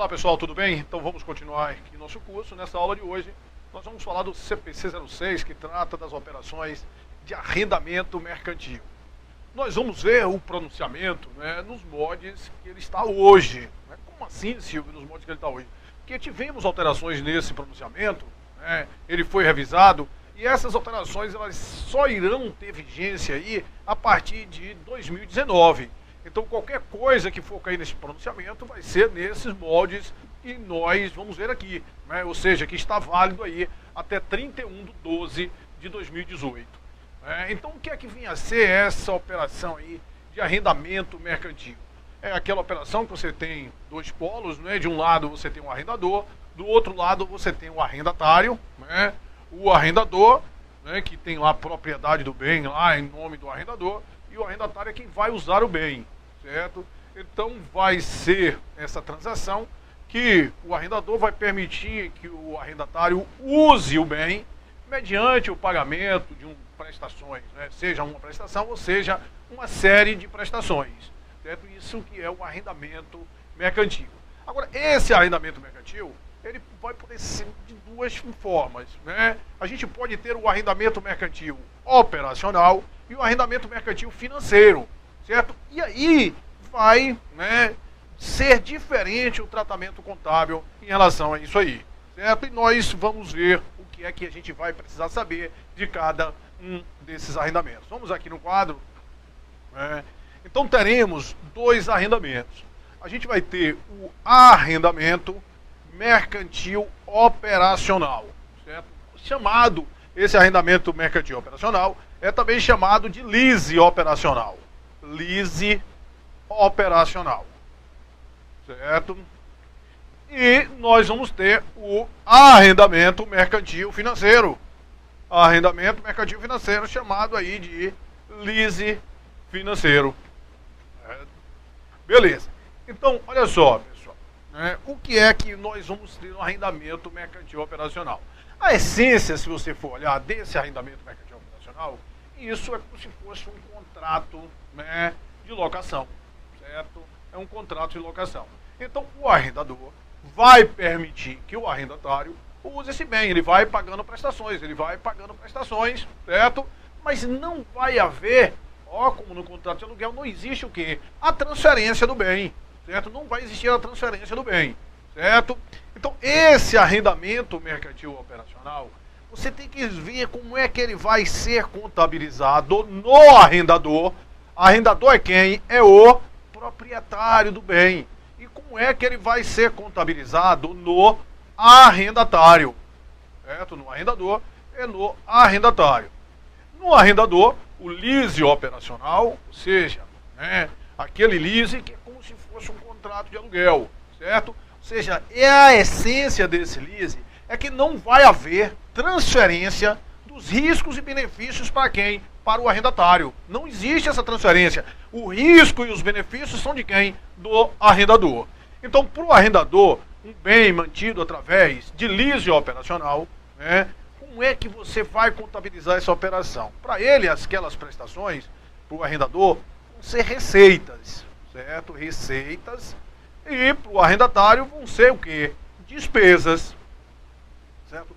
Olá pessoal, tudo bem? Então vamos continuar aqui nosso curso. Nessa aula de hoje nós vamos falar do CPC 06, que trata das operações de arrendamento mercantil. Nós vamos ver o pronunciamento, né, nos mods que ele está hoje. Como assim, Silvio, nos mods que ele está hoje? Porque tivemos alterações nesse pronunciamento, né, ele foi revisado, e essas alterações elas só irão ter vigência aí a partir de 2019. Então qualquer coisa que for cair nesse pronunciamento vai ser nesses moldes que nós vamos ver aqui, né? Ou seja, que está válido aí até 31/12/2018. Então o que é que vinha a ser essa operação aí de arrendamento mercantil? É aquela operação que você tem dois polos, né? De um lado você tem um arrendador, do outro lado você tem um arrendatário, né? O arrendador, né, que tem lá a propriedade do bem lá em nome do arrendador, e o arrendatário é quem vai usar o bem, certo? Então vai ser essa transação que o arrendador vai permitir que o arrendatário use o bem mediante o pagamento de prestações, né? Seja uma prestação ou seja uma série de prestações, certo? Isso que é o arrendamento mercantil. Agora, esse arrendamento mercantil, ele vai poder ser de duas formas, né? A gente pode ter o arrendamento mercantil operacional e o arrendamento mercantil financeiro, certo? E aí vai, né, ser diferente o tratamento contábil em relação a isso aí, certo? E nós vamos ver o que é que a gente vai precisar saber de cada um desses arrendamentos. Vamos aqui no quadro. Então teremos dois arrendamentos. A gente vai ter o arrendamento mercantil operacional, certo? Chamado, esse arrendamento mercantil operacional é também chamado de lease operacional. Lease operacional, certo? E nós vamos ter o arrendamento mercantil financeiro. Arrendamento mercantil financeiro, chamado aí de lease financeiro. Beleza. Então, olha só, pessoal, né? O que é que nós vamos ter no arrendamento mercantil operacional? A essência, se você for olhar, desse arrendamento mercantil operacional, isso é como se fosse um contrato, né, de locação, certo? É um contrato de locação. Então, o arrendador vai permitir que o arrendatário use esse bem, ele vai pagando prestações, certo? Mas não vai haver, como no contrato de aluguel, não existe o quê? A transferência do bem, certo? Não vai existir a transferência do bem, certo? Então, esse arrendamento mercantil operacional, você tem que ver como é que ele vai ser contabilizado no arrendador. Arrendador é quem? É o proprietário do bem. E como é que ele vai ser contabilizado no arrendatário? Certo? No arrendador e no arrendatário. No arrendador, o lease operacional, ou seja, né, aquele lease que é como se fosse um contrato de aluguel, certo? Ou seja, a essência desse lease é que não vai haver transferência dos riscos e benefícios para quem? Para o arrendatário. Não existe essa transferência. O risco e os benefícios são de quem? Do arrendador. Então, para o arrendador, um bem mantido através de lease operacional, né, como é que você vai contabilizar essa operação? Para ele, aquelas prestações, para o arrendador, vão ser receitas, certo? Receitas. E para o arrendatário vão ser o quê? Despesas, certo?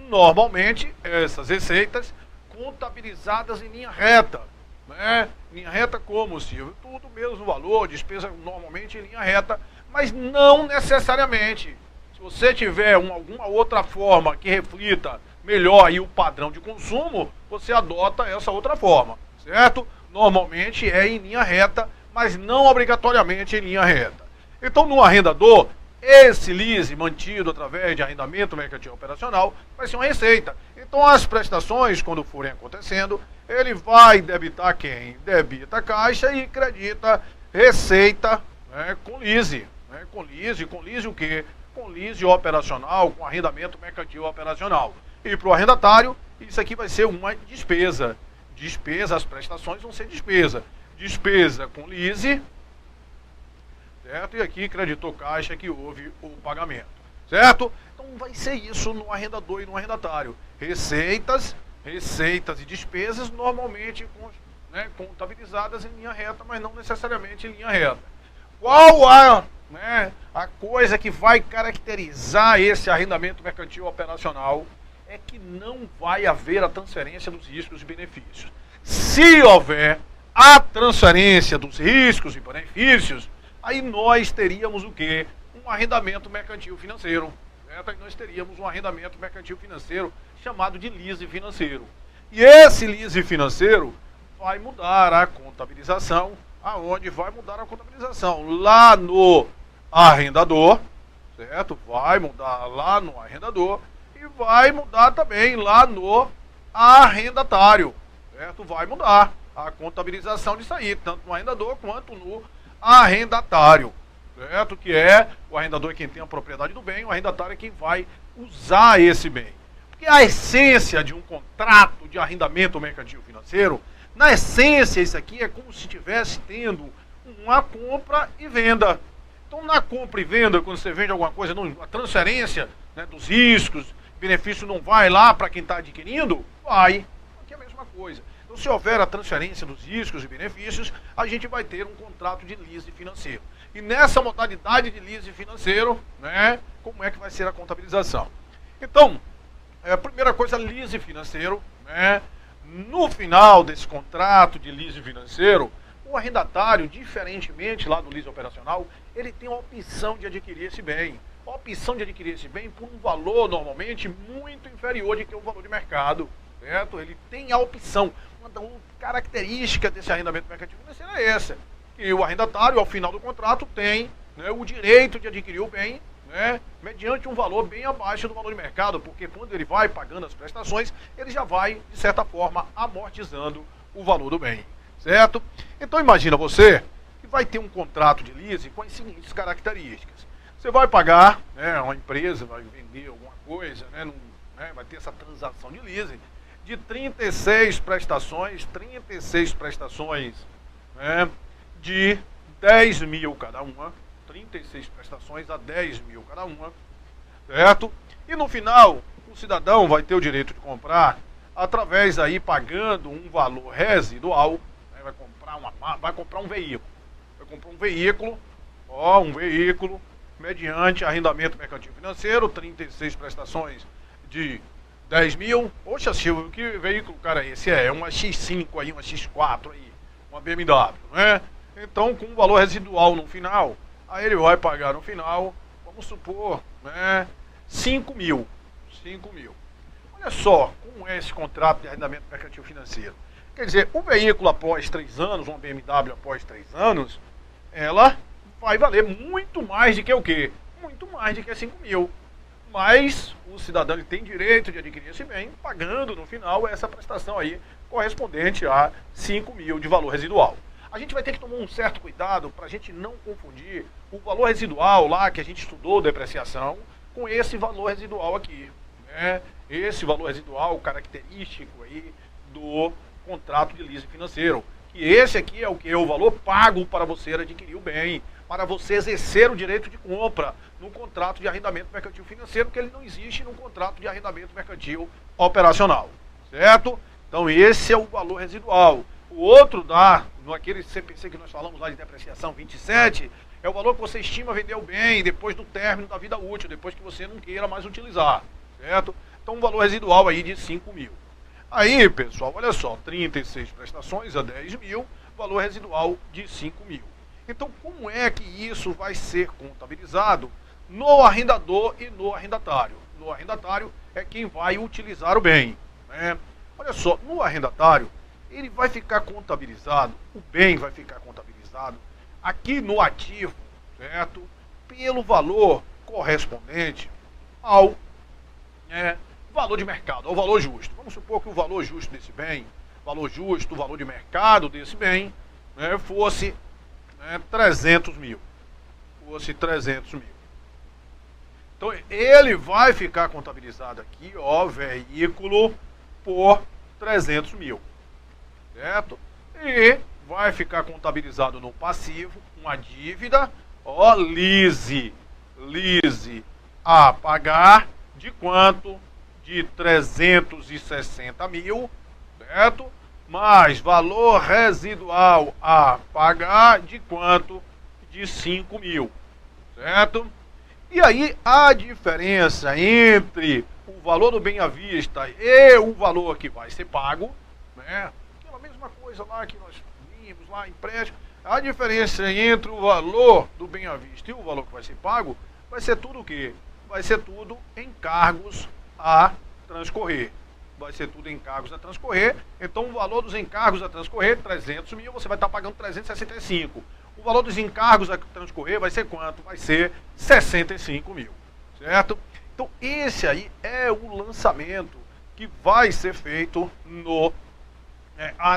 Normalmente, essas receitas contabilizadas em linha reta, né? Linha reta como, Silvio? Tudo mesmo valor, despesa normalmente em linha reta, mas não necessariamente. Se você tiver alguma outra forma que reflita melhor aí o padrão de consumo, você adota essa outra forma, certo? Normalmente é em linha reta, mas não obrigatoriamente em linha reta. Então, no arrendador, esse lease mantido através de arrendamento mercantil operacional vai ser uma receita. Então, as prestações, quando forem acontecendo, ele vai debitar quem? Debita a caixa e credita receita, né, com lease. Né, com lease o quê? Com lease operacional, com arrendamento mercantil operacional. E para o arrendatário, isso aqui vai ser uma despesa. Despesa, as prestações vão ser despesa. Despesa com lease, certo? E aqui creditou caixa que houve o pagamento, certo? Então vai ser isso no arrendador e no arrendatário. Receitas e despesas normalmente contabilizadas em linha reta, mas não necessariamente em linha reta. Qual a né, a coisa que vai caracterizar esse arrendamento mercantil operacional é que não vai haver a transferência dos riscos e benefícios. Se houver a transferência dos riscos e benefícios, aí nós teríamos o quê? Um arrendamento mercantil financeiro. Certo? Aí nós teríamos um arrendamento mercantil financeiro chamado de lease financeiro. E esse lease financeiro vai mudar a contabilização. Aonde vai mudar a contabilização? Lá no arrendador, certo? Vai mudar lá no arrendador e vai mudar também lá no arrendatário, certo? Vai mudar a contabilização disso aí, tanto no arrendador quanto no arrendatário, certo? Que é o arrendador quem tem a propriedade do bem, o arrendatário é quem vai usar esse bem. Porque a essência de um contrato de arrendamento mercantil financeiro, na essência, isso aqui é como se estivesse tendo uma compra e venda. Então, na compra e venda, quando você vende alguma coisa, a transferência, né, dos riscos, benefício não vai lá para quem está adquirindo? Vai. Aqui é a mesma coisa. Então, se houver a transferência dos riscos e benefícios, a gente vai ter um contrato de lease financeiro. E nessa modalidade de lease financeiro, né, como é que vai ser a contabilização? Então, a primeira coisa, lease financeiro, né? No final desse contrato de lease financeiro, o arrendatário, diferentemente lá do lease operacional, ele tem a opção de adquirir esse bem. A opção de adquirir esse bem por um valor, normalmente, muito inferior do que o valor de mercado. Certo? Ele tem a opção. Uma característica desse arrendamento mercantil financeiro é essa. Que o arrendatário, ao final do contrato, tem, né, o direito de adquirir o bem, né, mediante um valor bem abaixo do valor de mercado, porque quando ele vai pagando as prestações, ele já vai, de certa forma, amortizando o valor do bem, certo? Então imagina você que vai ter um contrato de leasing com as seguintes características. Você vai pagar, né, uma empresa vai vender alguma coisa, né, vai ter essa transação de leasing de 36 prestações, né, de 10 mil cada uma, 36 prestações a 10 mil cada uma, certo? E no final, o cidadão vai ter o direito de comprar através aí pagando um valor residual, né? vai comprar um veículo. Vai comprar um veículo, mediante arrendamento mercantil financeiro, 36 prestações de 10 mil. Poxa, Silvio, que veículo, cara, esse é uma X5 aí, uma X4 aí, uma BMW, né? Então, com um valor residual no final, aí ele vai pagar no final, vamos supor, né, 5 mil. Olha só como é esse contrato de arrendamento mercantil financeiro. Quer dizer, o veículo após 3 anos, uma BMW após 3 anos, ela vai valer muito mais do que o quê? Muito mais do que 5 mil. Mas o cidadão ele tem direito de adquirir esse bem, pagando no final essa prestação aí correspondente a 5 mil de valor residual. A gente vai ter que tomar um certo cuidado para a gente não confundir o valor residual lá que a gente estudou, depreciação, com esse valor residual aqui, né? Esse valor residual característico aí do contrato de leasing financeiro. Que esse aqui é o que? É o valor pago para você adquirir o bem, para você exercer o direito de compra no contrato de arrendamento mercantil financeiro, que ele não existe no contrato de arrendamento mercantil operacional, certo? Então esse é o valor residual. O outro naquele CPC que nós falamos lá de depreciação 27, é o valor que você estima vender o bem depois do término da vida útil, depois que você não queira mais utilizar, certo? Então um valor residual aí de 5 mil. Aí, pessoal, olha só, 36 prestações a 10 mil, valor residual de 5 mil. Então, como é que isso vai ser contabilizado no arrendador e no arrendatário? No arrendatário é quem vai utilizar o bem, né? Olha só, no arrendatário, ele vai ficar contabilizado, o bem vai ficar contabilizado aqui no ativo, certo? Pelo valor correspondente ao valor de mercado, ao valor justo. Vamos supor que o valor justo desse bem, o valor de mercado desse bem, né, fosse 300 mil. Fosse 300 mil. Então ele vai ficar contabilizado aqui, ó, veículo por 300 mil. Certo? E vai ficar contabilizado no passivo uma dívida, ó, lease a pagar de quanto? De 360 mil, certo? Mais valor residual a pagar de quanto? De 5 mil, certo? E aí a diferença entre o valor do bem à vista e o valor que vai ser pago, né? Aquela mesma coisa lá que nós vimos lá, empréstimo. A diferença entre o valor do bem à vista e o valor que vai ser pago vai ser tudo o quê? Vai ser tudo encargos a transcorrer. Vai ser tudo encargos a transcorrer. Então o valor dos encargos a transcorrer, 300 mil, você vai estar pagando 365. O valor dos encargos a transcorrer vai ser quanto? Vai ser 65 mil, certo? Então esse aí é o lançamento que vai ser feito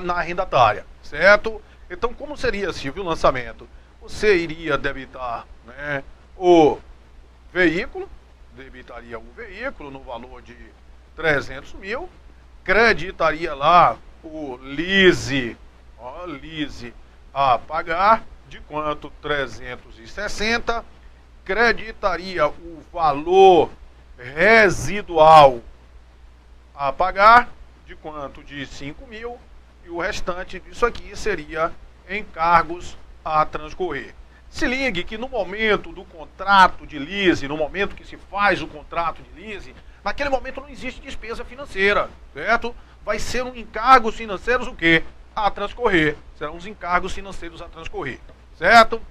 na arrendatária, certo? Então como seria, Silvio, o lançamento? Você iria debitar, né, o veículo, debitaria o veículo no valor de 300 mil, creditaria lá o lease a pagar, de quanto? 360, creditaria o valor residual a pagar, de quanto? De 5 mil, e o restante disso aqui seria encargos a transcorrer. Se ligue que no momento do contrato de lease, no momento que se faz o contrato de lease, naquele momento não existe despesa financeira, certo? Vai ser um encargos financeiros o quê? A transcorrer. Serão os encargos financeiros a transcorrer, certo?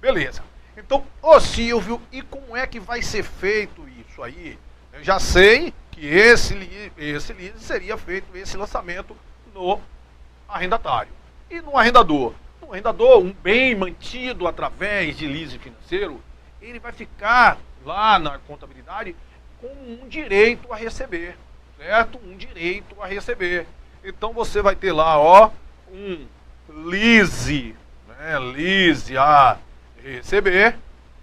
Beleza. Então, ô Silvio, e como é que vai ser feito isso aí? Eu já sei que esse lease seria feito, esse lançamento no arrendatário. E no arrendador? No arrendador, um bem mantido através de lease financeiro, ele vai ficar lá na contabilidade com um direito a receber, certo? Um direito a receber. Então você vai ter lá, ó, um lease, né? Lease a receber,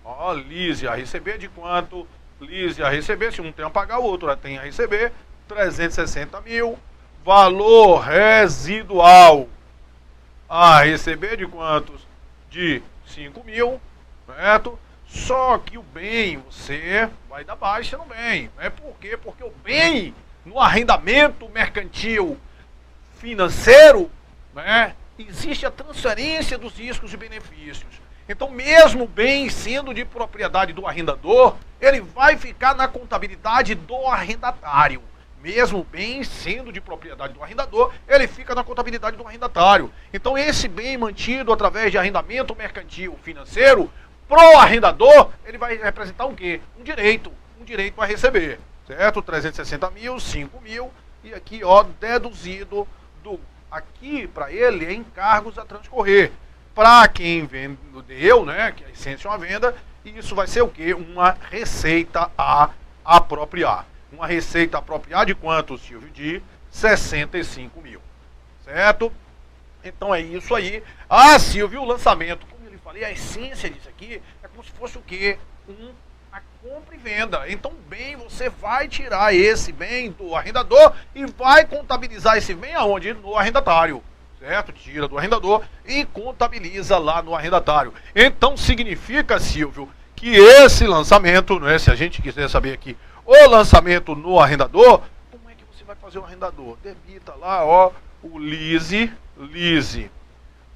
ó, lease a receber de quanto? Lease a receber, se um tem a pagar, o outro tem a receber, 360 mil, valor residual a receber de quantos? De 5 mil, certo? Só que o bem, você vai dar baixa no bem. Né? Por quê? Porque o bem, no arrendamento mercantil financeiro, né, existe a transferência dos riscos e benefícios. Então, mesmo o bem sendo de propriedade do arrendador, ele vai ficar na contabilidade do arrendatário. Mesmo o bem sendo de propriedade do arrendador, ele fica na contabilidade do arrendatário. Então, esse bem mantido através de arrendamento mercantil financeiro, pro arrendador, ele vai representar o quê? Um direito a receber, certo? 360 mil, 5 mil, e aqui, ó, deduzido aqui para ele é encargos a transcorrer. Para quem vendeu, né, que a essência é uma venda, isso vai ser o quê? Uma receita a apropriar. Uma receita a apropriar de quanto, Silvio? De 65 mil, certo? Então é isso aí. Ah, Silvio, o lançamento, como eu lhe falei, a essência disso aqui é como se fosse o quê? A compra e venda. Então, bem, você vai tirar esse bem do arrendador e vai contabilizar esse bem aonde? No arrendatário, certo? Tira do arrendador e contabiliza lá no arrendatário. Então, significa, Silvio, que esse lançamento, né, se a gente quiser saber aqui, o lançamento no arrendador, como é que você vai fazer o arrendador? Debita lá, ó, o lease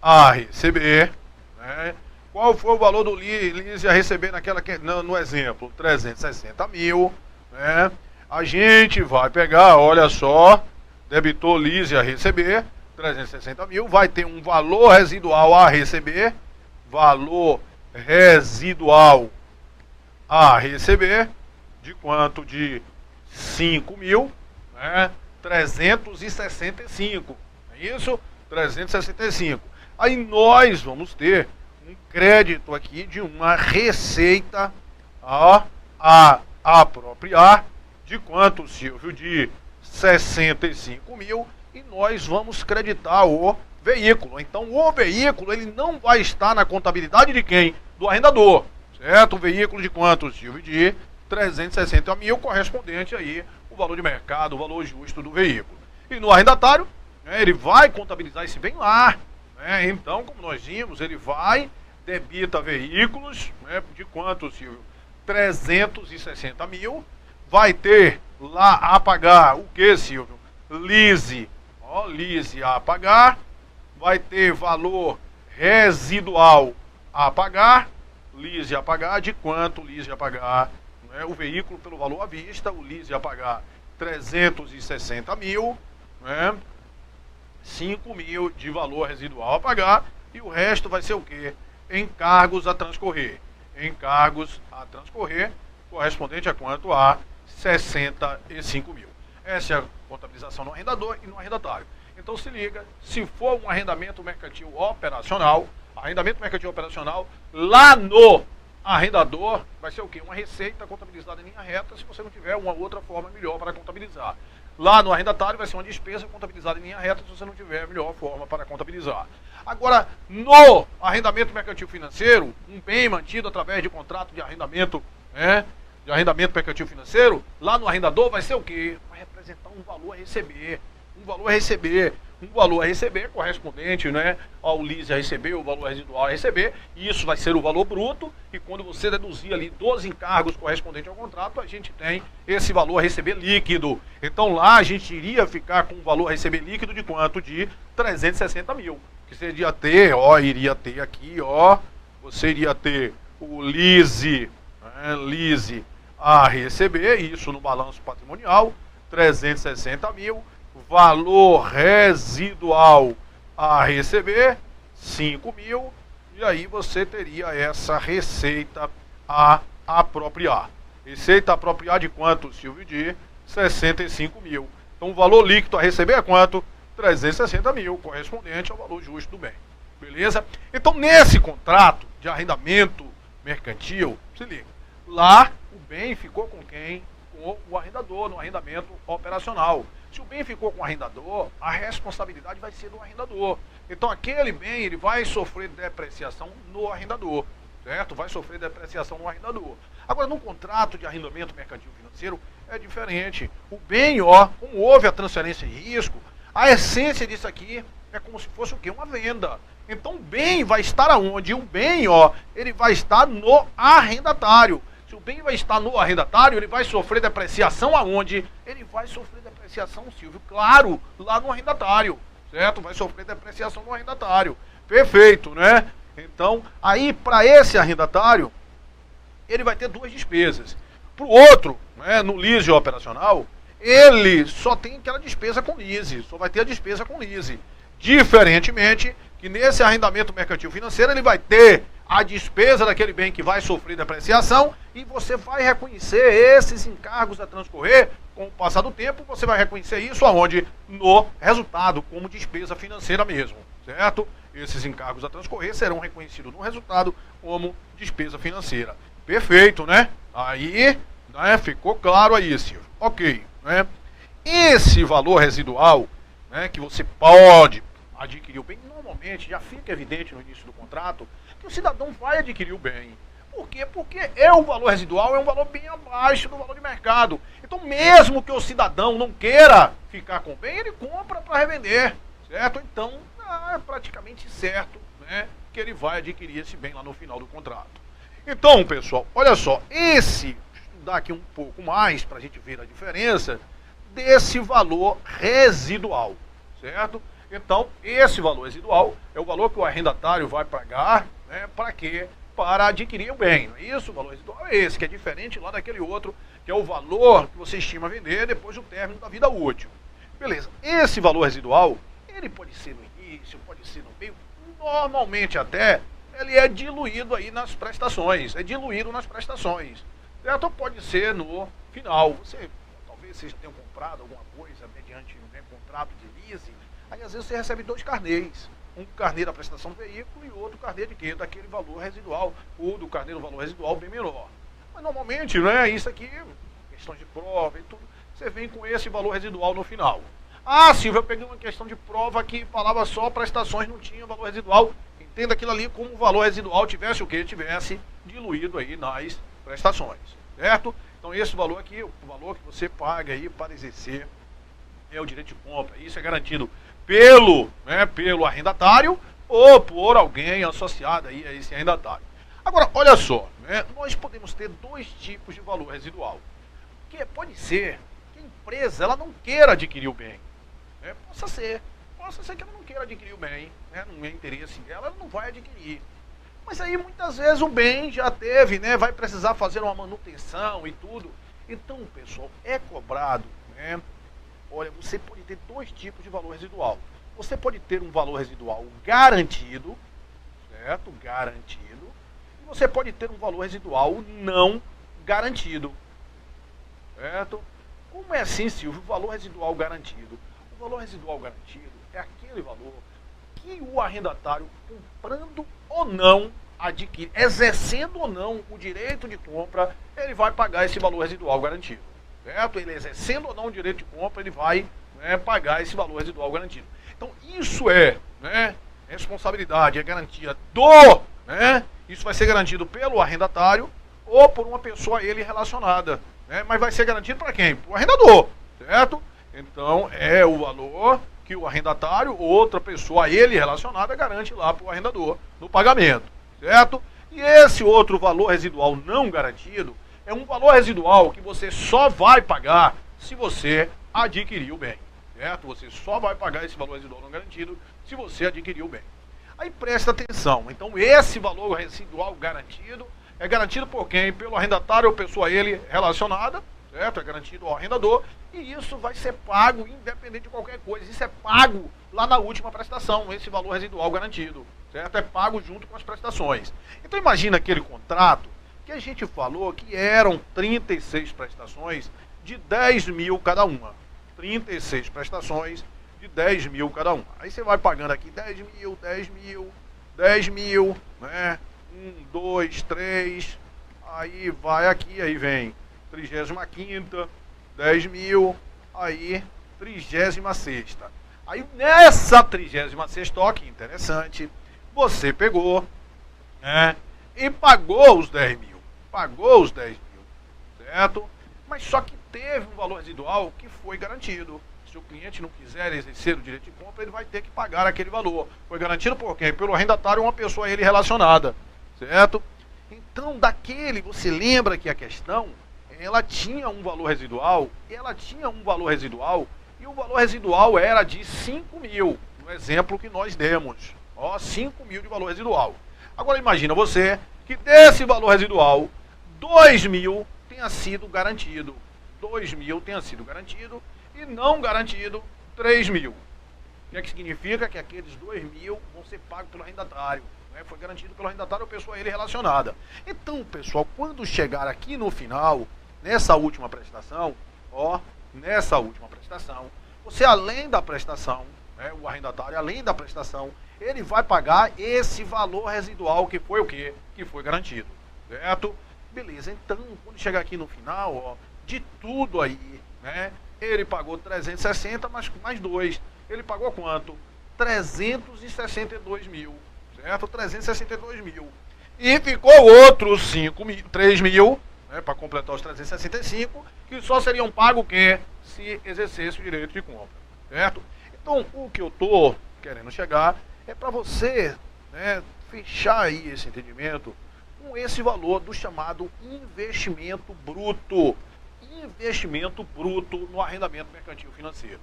a receber, né? Qual foi o valor do lease a receber no exemplo? 360 mil, né? A gente vai pegar, olha só, debitou lease a receber, 360 mil, vai ter um valor residual a receber, de quanto? De 5 mil, né? 365, é isso? 365. Aí nós vamos ter um crédito aqui de uma receita a apropriar, de quanto, Silvio? De 65 mil, e nós vamos creditar o veículo. Então o veículo, ele não vai estar na contabilidade de quem? Do arrendador, certo? O veículo de quanto, Silvio? De 360 mil, correspondente aí o valor de mercado, o valor justo do veículo. E no arrendatário, né, ele vai contabilizar esse bem lá, né? Então, como nós vimos, ele vai, debita veículos, né, de quanto, Silvio? 360 mil, vai ter lá a pagar o que, Silvio? Lease a pagar, vai ter valor residual a pagar, lease a pagar, de quanto o lease a pagar, né? O veículo pelo valor à vista, o lease a pagar 360 mil, né? 5 mil de valor residual a pagar, e o resto vai ser o quê? Encargos a transcorrer. Encargos a transcorrer, correspondente a quanto? A 65 mil. Essa é a contabilização no arrendador e no arrendatário. Então se liga, se for um arrendamento mercantil operacional, arrendamento mercantil operacional, lá no arrendador vai ser o quê? Uma receita contabilizada em linha reta, se você não tiver uma outra forma melhor para contabilizar. Lá no arrendatário vai ser uma despesa contabilizada em linha reta, se você não tiver a melhor forma para contabilizar. Agora, no arrendamento mercantil financeiro, um bem mantido através de contrato de arrendamento, né, de arrendamento mercantil financeiro, lá no arrendador vai ser o quê? Vai representar um valor a receber. Um valor a receber. Um valor a receber correspondente, né, ao lease a receber, o valor residual a receber, e isso vai ser o valor bruto, e quando você deduzir ali 12 encargos correspondentes ao contrato, a gente tem esse valor a receber líquido. Então lá a gente iria ficar com um valor a receber líquido de quanto? De 360 mil. Que você iria ter, iria ter aqui, você iria ter o lease, né, lease a receber, isso no balanço patrimonial, 360 mil, valor residual a receber, 5 mil, e aí você teria essa receita a apropriar. Receita a apropriar de quanto, Silvio? De 65 mil. Então o valor líquido a receber é quanto? 360 mil, correspondente ao valor justo do bem. Beleza? Então nesse contrato de arrendamento mercantil, se liga, lá o bem ficou com quem? Com o arrendador, no arrendamento operacional. Se o bem ficou com o arrendador, a responsabilidade vai ser do arrendador. Então aquele bem ele vai sofrer depreciação no arrendador, certo? Vai sofrer depreciação no arrendador. Agora no contrato de arrendamento mercantil financeiro é diferente. O bem, como houve a transferência de risco, a essência disso aqui é como se fosse o quê? Uma venda. Então o bem vai estar aonde? O bem, ele vai estar no arrendatário. Se o bem vai estar no arrendatário, ele vai sofrer depreciação aonde? Ele vai sofrer depreciação, Silvio, claro, lá no arrendatário, certo? Vai sofrer depreciação no arrendatário. Perfeito, né? Então, aí para esse arrendatário, ele vai ter duas despesas. Para o outro, né, no lease operacional, ele só tem aquela despesa com lease, só vai ter a despesa com lease. Diferentemente, que nesse arrendamento mercantil financeiro, ele vai ter a despesa daquele bem que vai sofrer depreciação e você vai reconhecer esses encargos a transcorrer com o passar do tempo, você vai reconhecer isso aonde? No resultado, como despesa financeira mesmo, certo? Esses encargos a transcorrer serão reconhecidos no resultado como despesa financeira. Perfeito, né? Aí, né, ficou claro aí, Silvio. Ok, né? Esse valor residual, né, que você pode adquirir o bem, normalmente já fica evidente no início do contrato que o cidadão vai adquirir o bem. Por quê? Porque o valor residual é um valor bem abaixo do valor de mercado. Então, mesmo que o cidadão não queira ficar com o bem, ele compra para revender, certo? Então, é praticamente certo, né, que ele vai adquirir esse bem lá no final do contrato. Então, pessoal, olha só, estudar aqui um pouco mais para a gente ver a diferença desse valor residual, certo? Então, esse valor residual é o valor que o arrendatário vai pagar, né, para quê? Para adquirir o bem, não é isso? O valor residual é esse, que é diferente lá daquele outro, que é o valor que você estima vender depois do término da vida útil. Beleza, esse valor residual, ele pode ser no início, pode ser no meio, normalmente até, ele é diluído aí nas prestações, certo? Ou pode ser no final, talvez vocês tenham comprado alguma coisa mediante um contrato de leasing, aí às vezes você recebe dois carnês. Um carnê da prestação do veículo e outro carnê de quê? Daquele valor residual, ou do carnê do valor residual bem menor. Mas normalmente, né, isso aqui, questão de prova e tudo, você vem com esse valor residual no final. Ah, Silvio, eu peguei uma questão de prova que falava só prestações, não tinha valor residual. Entenda aquilo ali como o valor residual tivesse o quê? Tivesse diluído aí nas prestações, certo? Então esse valor aqui, o valor que você paga aí para exercer é o direito de compra. Isso é garantido pelo arrendatário ou por alguém associado aí a esse arrendatário. Agora, olha só, né, nós podemos ter dois tipos de valor residual. Que pode ser que a empresa ela não queira adquirir o bem. Né, possa ser que ela não queira adquirir o bem, né, não é interesse dela, ela não vai adquirir. Mas aí muitas vezes o bem já teve, né? Vai precisar fazer uma manutenção e tudo. Então, pessoal, é cobrado, né? Olha, você pode ter dois tipos de valor residual. Você pode ter um valor residual garantido, certo? Garantido. E você pode ter um valor residual não garantido, certo? Como é assim, Silvio, o valor residual garantido? O valor residual garantido é aquele valor que o arrendatário, comprando ou não, adquire, exercendo ou não o direito de compra, ele vai pagar esse valor residual garantido, certo? Ele exercendo ou não o direito de compra, ele vai, né, pagar esse valor residual garantido. Então isso é, né, responsabilidade, é garantia do, né, isso vai ser garantido pelo arrendatário ou por uma pessoa a ele relacionada, né, mas vai ser garantido para quem? Para o arrendador, certo? Então é o valor que o arrendatário ou outra pessoa a ele relacionada garante lá para o arrendador no pagamento, certo? E esse outro valor residual não garantido é um valor residual que você só vai pagar se você adquirir o bem, certo? Você só vai pagar esse valor residual não garantido se você adquirir o bem. Aí presta atenção, então esse valor residual garantido é garantido por quem? Pelo arrendatário ou pessoa a ele relacionada, certo? É garantido ao arrendador e isso vai ser pago independente de qualquer coisa. Isso é pago lá na última prestação, esse valor residual garantido, certo? É pago junto com as prestações. Então imagina aquele contrato que a gente falou que eram 36 prestações de 10 mil cada uma. 36 prestações de 10 mil cada uma. Aí você vai pagando aqui 10 mil, 10 mil, 10 mil, né? 1, 2, 3, aí vai aqui, aí vem 35ª, 10 mil, aí 36ª. Aí nessa 36ª, ó, que interessante, você pegou, né, e pagou os 10 mil. Pagou os 10 mil, certo? Mas só que teve um valor residual que foi garantido. Se o cliente não quiser exercer o direito de compra, ele vai ter que pagar aquele valor. Foi garantido por quem? Pelo arrendatário ou uma pessoa a ele relacionada, certo? Então, daquele, você lembra que a questão, ela tinha um valor residual, e o valor residual era de 5 mil, no exemplo que nós demos. Ó, 5 mil de valor residual. Agora imagina você que desse valor residual, 2 mil tenha sido garantido. 2 mil tenha sido garantido e não garantido 3 mil. O que é que significa? Que aqueles 2 mil vão ser pagos pelo arrendatário. Né? Foi garantido pelo arrendatário ou pessoa a ele relacionada. Então, pessoal, quando chegar aqui no final, nessa última prestação, ó, você além da prestação, né, o arrendatário, além da prestação, ele vai pagar esse valor residual que foi o quê? Que foi garantido, certo? Beleza, então, quando chegar aqui no final, ó, de tudo aí, né, ele pagou 360, mas mais 2. Ele pagou quanto? 362 mil, certo? 362 mil. E ficou outros 3 mil, né, para completar os 365, que só seriam pagos o quê? Se exercesse o direito de compra, certo? Então, o que eu estou querendo chegar é para você, né, fechar aí esse entendimento com esse valor do chamado investimento bruto. Investimento bruto no arrendamento mercantil financeiro.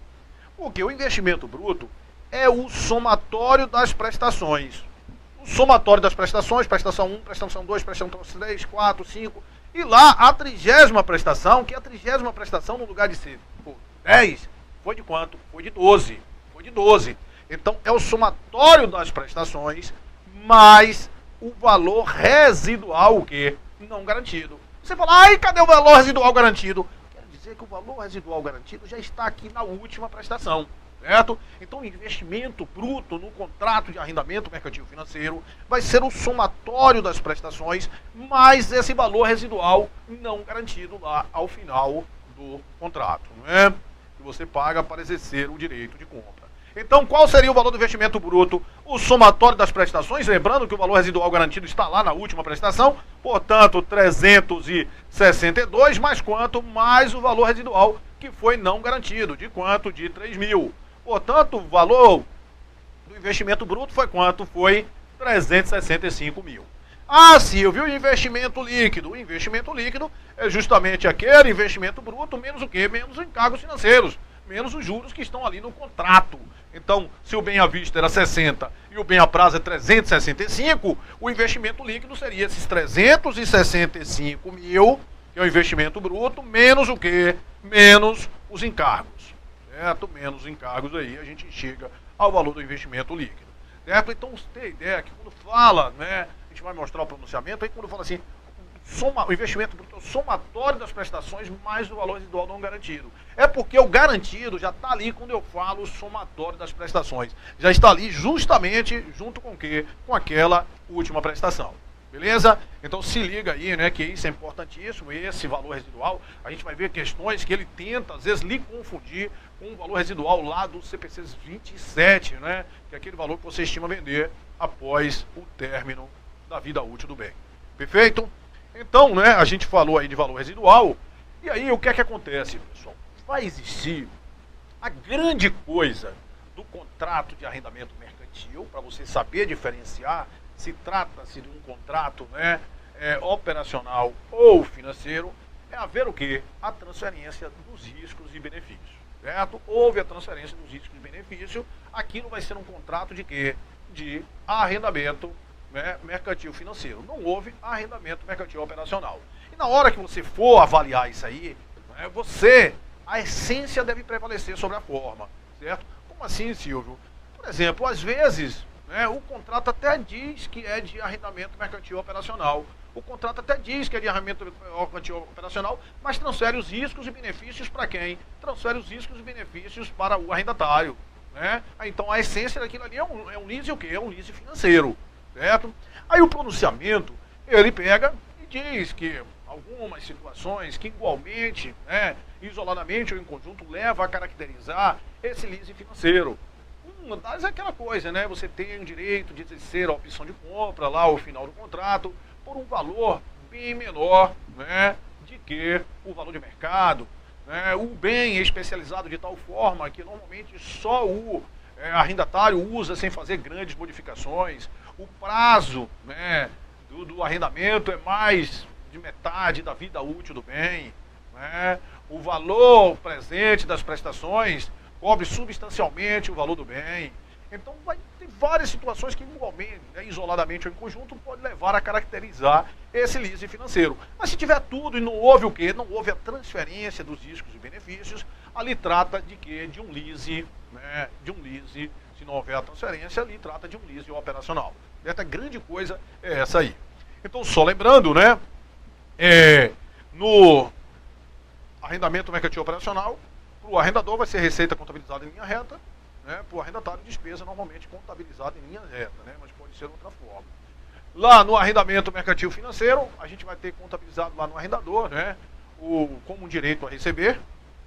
Porque o investimento bruto é o somatório das prestações. O somatório das prestações, prestação 1, prestação 2, prestação 3, 4, 5. E lá a 30ª prestação, que a 30ª prestação, no lugar de ser 10, foi de quanto? Foi de 12. Foi de 12. Então é o somatório das prestações mais o valor residual, o quê? Não garantido. Você fala, ai, cadê o valor residual garantido? Quero dizer que o valor residual garantido já está aqui na última prestação, certo? Então o investimento bruto no contrato de arrendamento mercantil financeiro vai ser o somatório das prestações mais esse valor residual não garantido lá ao final do contrato, não é? Que você paga para exercer o direito de compra. Então, qual seria o valor do investimento bruto? O somatório das prestações, lembrando que o valor residual garantido está lá na última prestação, portanto, 362, mais quanto? Mais o valor residual que foi não garantido, de quanto? De 3 mil. Portanto, o valor do investimento bruto foi quanto? Foi 365 mil. Ah, Silvio, o investimento líquido? O investimento líquido é justamente aquele investimento bruto menos o quê? Menos os encargos financeiros, menos os juros que estão ali no contrato. Então, se o bem à vista era 60 e o bem a prazo é 365, o investimento líquido seria esses 365 mil, que é o investimento bruto, menos o quê? Menos os encargos. Certo? Menos os encargos aí, a gente chega ao valor do investimento líquido. Certo? Então, você tem ideia que quando fala, né, a gente vai mostrar o pronunciamento, aí quando fala assim, o investimento bruto é o somatório das prestações mais o valor residual não garantido. É porque o garantido já está ali quando eu falo o somatório das prestações. Já está ali justamente junto com o quê? Com aquela última prestação. Beleza? Então se liga aí, né, que isso é importantíssimo, esse valor residual. A gente vai ver questões que ele tenta, às vezes, lhe confundir com o valor residual lá do CPC 27, né, que é aquele valor que você estima vender após o término da vida útil do bem. Perfeito? Então, né, a gente falou aí de valor residual, e aí o que é que acontece, pessoal? Vai existir a grande coisa do contrato de arrendamento mercantil, para você saber diferenciar se trata-se de um contrato, né, operacional ou financeiro, é haver o quê? A transferência dos riscos e benefícios, certo? Houve a transferência dos riscos e benefícios, aquilo vai ser um contrato de quê? De arrendamento, né, mercantil financeiro. Não houve arrendamento mercantil operacional. E na hora que você for avaliar isso aí, né, a essência deve prevalecer sobre a forma, certo? Como assim, Silvio? Por exemplo, às vezes, né, o contrato até diz que é de arrendamento mercantil operacional. O contrato até diz que é de arrendamento mercantil operacional, mas transfere os riscos e benefícios para quem? Transfere os riscos e benefícios para o arrendatário, né? Então a essência daquilo ali é um lease o quê? É um lease financeiro, certo? Aí o pronunciamento, ele pega e diz que algumas situações que igualmente, né, isoladamente ou em conjunto, leva a caracterizar esse lease financeiro. Uma das é aquela coisa, né? Você tem o direito de exercer a opção de compra lá ao final do contrato por um valor bem menor, né, de que o valor de mercado, né? O bem é especializado de tal forma que normalmente só o arrendatário usa sem fazer grandes modificações. O prazo, né, do arrendamento é mais de metade da vida útil do bem, né? O valor presente das prestações cobre substancialmente o valor do bem. Então vai ter várias situações que igualmente, né, isoladamente ou em conjunto, pode levar a caracterizar esse lease financeiro. Mas se tiver tudo e não houve o quê? Não houve a transferência dos riscos e benefícios, ali trata de quê? De um lease, né? De um lease, se não houver a transferência, ali trata de um lease operacional. Essa grande coisa é essa aí. Então, só lembrando, né? No arrendamento mercantil operacional, para o arrendador vai ser receita contabilizada em linha reta, né? Para o arrendatário, despesa normalmente contabilizada em linha reta, né? Mas pode ser de outra forma. Lá no arrendamento mercantil financeiro, a gente vai ter contabilizado lá no arrendador, né, como um direito a receber,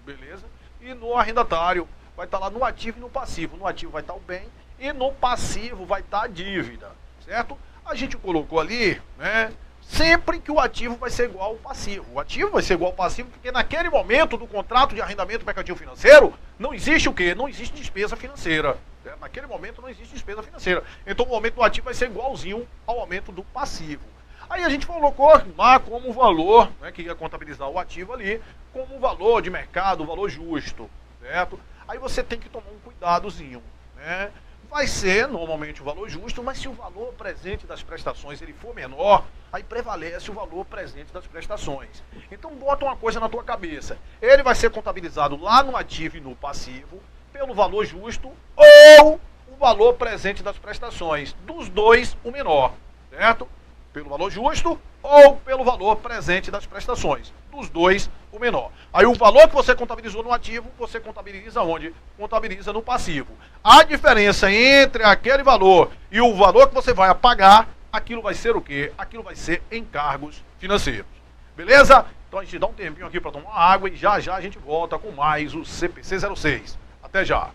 beleza? E no arrendatário vai estar lá no ativo e no passivo. No ativo vai estar o bem e no passivo vai estar a dívida, certo? A gente colocou ali, né, sempre que o ativo vai ser igual ao passivo. O ativo vai ser igual ao passivo porque naquele momento do contrato de arrendamento mercantil financeiro não existe o quê? Não existe despesa financeira. Naquele momento não existe despesa financeira. Então o aumento do ativo vai ser igualzinho ao aumento do passivo. Aí a gente colocou lá como valor, né, que ia contabilizar o ativo ali, como um valor de mercado, um valor justo, certo? Aí você tem que tomar um cuidadozinho, né? Vai ser normalmente o valor justo, mas se o valor presente das prestações ele for menor, aí prevalece o valor presente das prestações. Então bota uma coisa na tua cabeça. Ele vai ser contabilizado lá no ativo e no passivo pelo valor justo ou o valor presente das prestações. Dos dois, o menor, certo? Pelo valor justo ou pelo valor presente das prestações. Dos dois, o menor. Aí o valor que você contabilizou no ativo, você contabiliza onde? Contabiliza no passivo. A diferença entre aquele valor e o valor que você vai pagar, aquilo vai ser o quê? Aquilo vai ser encargos financeiros. Beleza? Então a gente dá um tempinho aqui para tomar água e já já a gente volta com mais o CPC 06. Até já!